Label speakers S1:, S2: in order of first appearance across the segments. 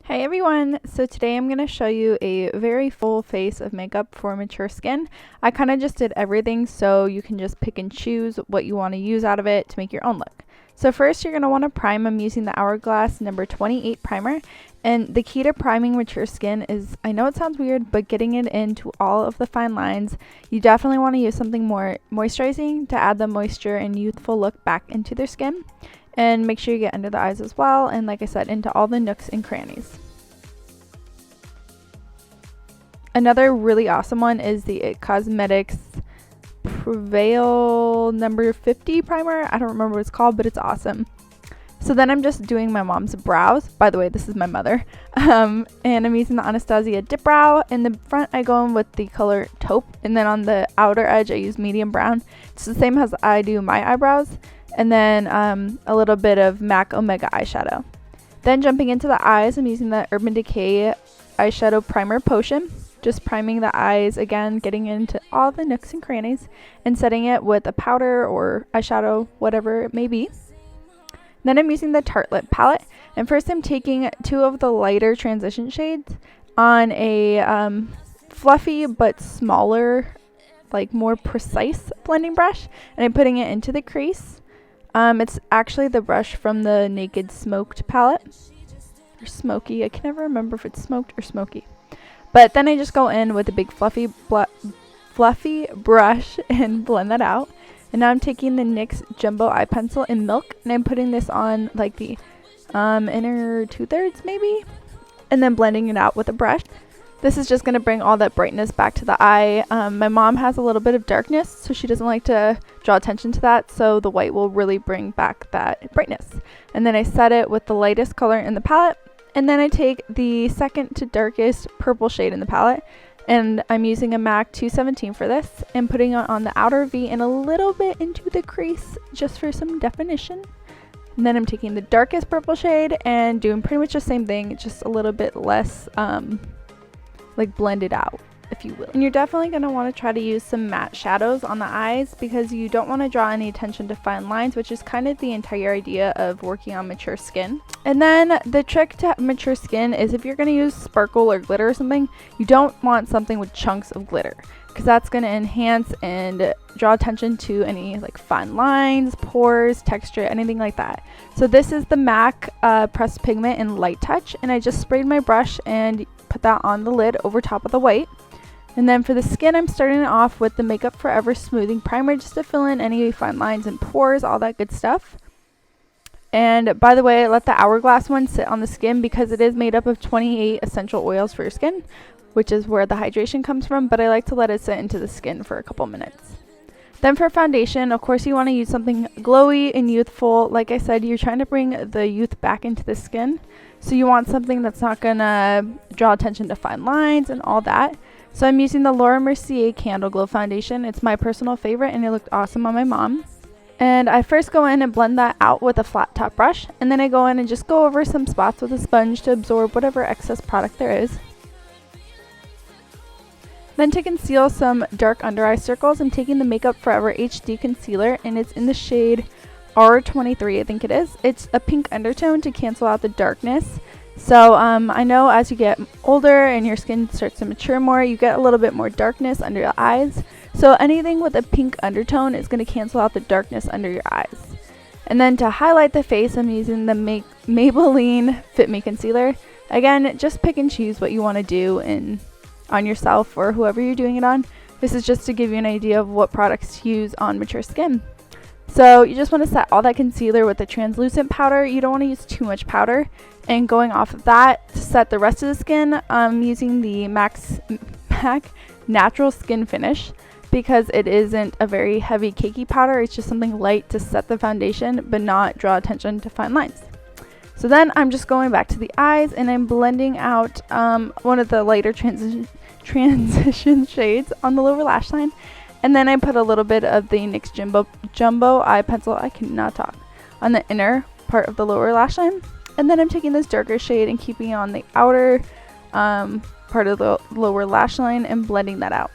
S1: Hey everyone! So today I'm going to show you a very full face of makeup for mature skin. I kind of just did everything so you can just pick and choose what you want to use out of it to make your own look. So first you're going to want to prime. I'm using the Hourglass number 28 primer. And the key to priming mature skin is, I know it sounds weird, but getting it into all of the fine lines. You definitely want to use something more moisturizing to add the moisture and youthful look back into their skin. And make sure you get under the eyes as well, and like I said, into all the nooks and crannies. Another really awesome one is the IT Cosmetics Prevail number 50 primer. I don't remember what it's called, but it's awesome. So then I'm just doing my mom's brows. By the way, this is my mother. And I'm using the Anastasia Dip Brow. In the front, I go in with the color Taupe. And then on the outer edge, I use medium brown. It's the same as I do my eyebrows. And then a little bit of MAC Omega eyeshadow. Then jumping into the eyes, I'm using the Urban Decay eyeshadow primer potion. Just priming the eyes again, getting into all the nooks and crannies, and setting it with a powder or eyeshadow, whatever it may be. Then I'm using the Tarte Lip palette, and first I'm taking two of the lighter transition shades on a fluffy but smaller, like more precise blending brush, and I'm putting it into the crease. It's actually the brush from the Naked Smoked palette, or Smoky. I can never remember if it's smoked or smoky. But then I just go in with a big fluffy brush and blend that out. And now I'm taking the NYX Jumbo Eye Pencil in Milk, and I'm putting this on like the inner 2/3 maybe, and then blending it out with a brush. This is just going to bring all that brightness back to the eye. My mom has a little bit of darkness, so she doesn't like to draw attention to that, so the white will really bring back that brightness. And then I set it with the lightest color in the palette, and then I take the second to darkest purple shade in the palette, and I'm using a MAC 217 for this, and putting it on the outer V and a little bit into the crease just for some definition. And then I'm taking the darkest purple shade and doing pretty much the same thing, just a little bit less like blended out, if you will. And you're definitely going to want to try to use some matte shadows on the eyes, because you don't want to draw any attention to fine lines, which is kind of the entire idea of working on mature skin. And then the trick to mature skin is, if you're going to use sparkle or glitter or something, you don't want something with chunks of glitter, because that's going to enhance and draw attention to any like fine lines, pores, texture, anything like that. So this is the MAC Pressed Pigment in Light Touch, and I just sprayed my brush and put that on the lid over top of the white. And then for the skin, I'm starting it off with the Makeup Forever Smoothing Primer, just to fill in any fine lines and pores, all that good stuff. And by the way, let the Hourglass one sit on the skin, because it is made up of 28 essential oils for your skin, which is where the hydration comes from, but I like to let it sit into the skin for a couple minutes. Then for foundation, of course you want to use something glowy and youthful. Like I said, you're trying to bring the youth back into the skin, so you want something that's not gonna draw attention to fine lines and all that. So I'm using the Laura Mercier Candleglow foundation. It's my personal favorite, and it looked awesome on my mom. And I first go in and blend that out with a flat top brush, and then I go in and just go over some spots with a sponge to absorb whatever excess product there is. Then to conceal some dark under eye circles, I'm taking the Makeup Forever HD concealer, and it's in the shade R23, I think it is. It's a pink undertone to cancel out the darkness. So I know as you get older and your skin starts to mature more, you get a little bit more darkness under your eyes. So anything with a pink undertone is going to cancel out the darkness under your eyes. And then to highlight the face, I'm using the Maybelline Fit Me Concealer. Again, just pick and choose what you want to do on yourself or whoever you're doing it on. This is just to give you an idea of what products to use on mature skin. So you just want to set all that concealer with the translucent powder. You don't want to use too much powder. And going off of that, to set the rest of the skin, I'm using the MAC Natural Skin Finish, because it isn't a very heavy cakey powder. It's just something light to set the foundation but not draw attention to fine lines. So then I'm just going back to the eyes, and I'm blending out one of the lighter transition shades on the lower lash line. And then I put a little bit of the NYX Jumbo Eye Pencil, I cannot talk, on the inner part of the lower lash line. And then I'm taking this darker shade and keeping it on the outer part of the lower lash line and blending that out.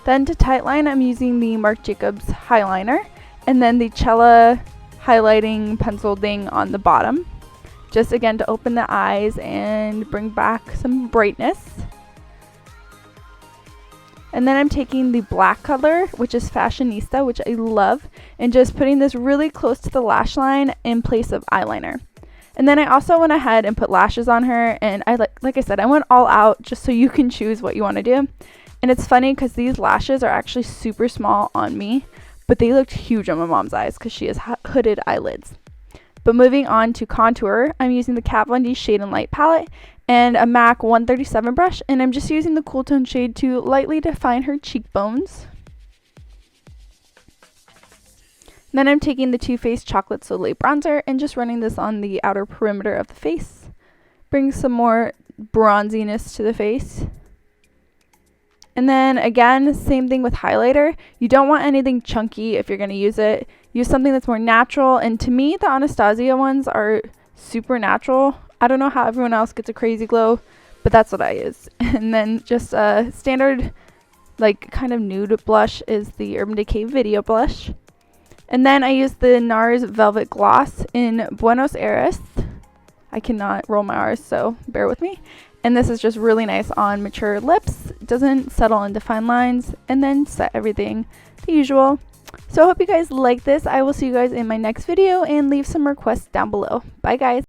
S1: Then to tightline, I'm using the MARC JACOBS highliner, and then the Cella highlighting pencil thing on the bottom. just again to open the eyes and bring back some brightness. And then I'm taking the black color, which is Fashionista, which I love, and just putting this really close to the lash line in place of eyeliner. And then I also went ahead and put lashes on her, and like I said, I went all out just so you can choose what you want to do. And it's funny because these lashes are actually super small on me, but they looked huge on my mom's eyes because she has hooded eyelids. But moving on to contour, I'm using the Kat Von D Shade and Light palette and a MAC 137 brush, and I'm just using the cool tone shade to lightly define her cheekbones. Then I'm taking the Too Faced Chocolate Soleil bronzer and just running this on the outer perimeter of the face. Bring some more bronziness to the face. And then again, same thing with highlighter. You don't want anything chunky if you're going to use it. Use something that's more natural, and to me the Anastasia ones are super natural. I don't know how everyone else gets a crazy glow, but that's what I use. And then just a standard like kind of nude blush is the Urban Decay Video Blush. And then I use the NARS Velvet Gloss in Buenos Aires. I cannot roll my R's, so bear with me. And this is just really nice on mature lips. It doesn't settle into fine lines, and then set everything the usual. So I hope you guys like this. I will see you guys in my next video, and leave some requests down below. Bye guys.